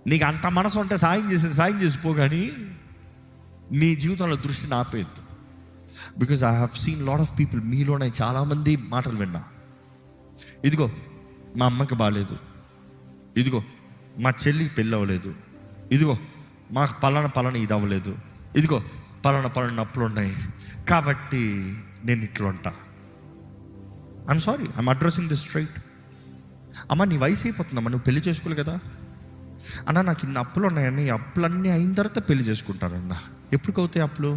నీకు అంత మనసు ఉంటే సాయం చేసిపో, కానీ నీ జీవితంలో దృష్టిని ఆపేయద్దు. Because I have seen lot of people, మీలోనే చాలామంది మాటలు విన్నా. ఇదిగో మా అమ్మకి బాగాలేదు, ఇదిగో మా చెల్లికి పెళ్ళి అవ్వలేదు, ఇదిగో మాకు పలానా ఇది అవ్వలేదు, ఇదిగో పలానా నొప్పులు ఉన్నాయి, కాబట్టి నేను ఇట్లా ఉంటా. I'm sorry, I'm addressing this straight. అమ్మ నీ వయసు అయిపోతుందమ్మా, నువ్వు పెళ్లి చేసుకోవాలి కదా. అన్న నాకు ఇన్ని అప్పులు ఉన్నాయన్న, ఈ అప్పులన్నీ అయిన తర్వాత పెళ్లి చేసుకుంటారన్న. ఎప్పుడు అవుతాయి అప్పులు?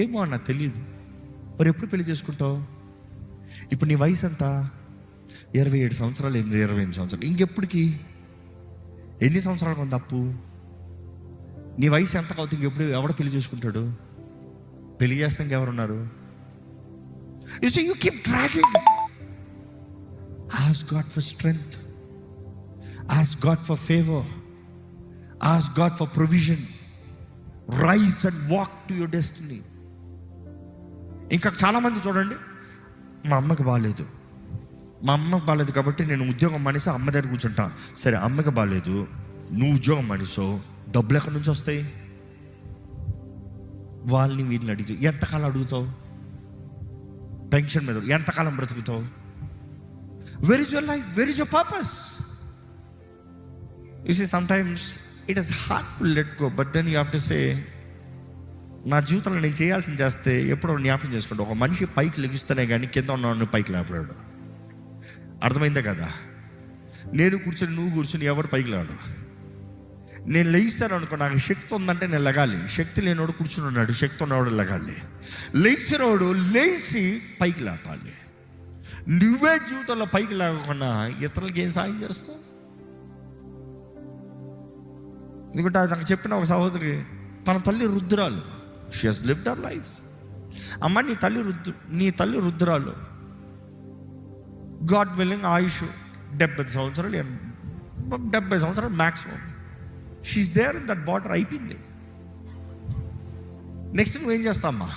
ఏమో అన్న తెలియదు. మరి ఎప్పుడు పెళ్లి చేసుకుంటావు? ఇప్పుడు నీ వయసు ఎంత? 27 సంవత్సరాలు, 28 సంవత్సరాలు. ఇంకెప్పటికి ఎన్ని సంవత్సరాలు కొంత అప్పు? నీ వయసు ఎంత అవుతుంది? ఇంకెప్పుడు ఎవడ పెళ్లి చేసుకుంటాడు? పెళ్లి చేస్తానికి ఎవరున్నారు? You see, you keep dragging. Ask God for strength. Ask God for favor. Ask God for provision. Rise and walk to your destiny. ఇంకా చాలామంది చూడండి, మా అమ్మకి బాగాలేదు కాబట్టి నేను ఉద్యోగం మానేసి అమ్మ దగ్గర కూర్చుంటా. సరే అమ్మకి బాగాలేదు, నువ్వు ఉద్యోగం మానేసో, డబ్బులు ఎక్కడి నుంచి వస్తాయి? వాళ్ళని వీళ్ళని అడిగి ఎంతకాలం అడుగుతావు? పెన్షన్ మీద ఎంతకాలం బ్రతుకుతావు? Where is your life? Where is your purpose? You see sometimes it is hard to let go, but then you have to say, నా జీవితంలో నేను చేయాల్సింది చేస్తే ఎప్పుడో జ్ఞాపకం చేసుకుంటా. ఒక మనిషి పైకి లెగిస్తేనే కానీ కింద ఉన్నవాడిని పైకి లేపడాడు. అర్థమైందే కదా? నేను కూర్చొని నువ్వు కూర్చొని ఎవరు పైకి లేడు. నేను లేస్తాను అనుకో, నాకు శక్తి ఉందంటే నేను లెగాలి. శక్తి లేనివాడు కూర్చుని ఉన్నాడు, శక్తి ఉన్నవాడు లెగాలి. లేచినవాడు లేచి పైకి లేపాలి. నువ్వే జీవితంలో పైకి లేకుండా ఇతరులకి ఏం సాయం చేస్తావు? ఎందుకంటే నాకు చెప్పిన ఒక సహోదరి, తన తల్లి రుద్రాలు, she has lived her life. అమ్మ నీ తల్లి రుద్రాలు, గాడ్ విల్లింగ్ ఆయుష్ 70 సంవత్సరాలు, 70 సంవత్సరాలు maximum. She is there in that border. అయిపోయింది. నెక్స్ట్ నువ్వేం చేస్తావమ్మా?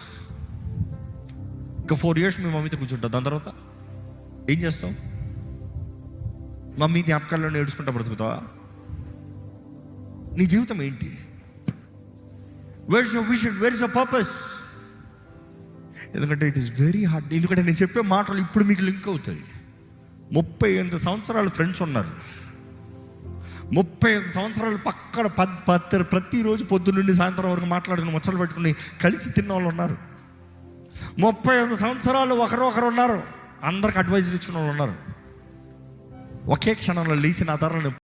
ఇంకా 4 years మీ మమ్మీతో కూర్చుంటావు. దాని తర్వాత ఏం చేస్తావు? మమ్మీ జ్ఞాపకాల్లో ఏడుచుకుంటా బ్రతుకుతావా? నీ జీవితం ఏంటి? Where is your vision? Where is your purpose? ఎందుకంటే ఇట్ ఈస్ వెరీ హార్డ్. ఎందుకంటే నేను చెప్పే మాటలు ఇప్పుడు మీకు లింక్ అవుతాయి. 38 సంవత్సరాలు ఫ్రెండ్స్ ఉన్నారు. 35 సంవత్సరాలు పక్కన ప్రతిరోజు పొద్దు నుండి సాయంత్రం వరకు మాట్లాడుకుని ముచ్చట్లు పెట్టుకుని కలిసి తిన్న వాళ్ళు ఉన్నారు. 35 సంవత్సరాలు ఒకరు ఉన్నారు. అందరికి అడ్వైజర్ ఇచ్చుకున్న వాళ్ళు ఉన్నారు. ఒకే క్షణంలో లేచిన ఆధారాలను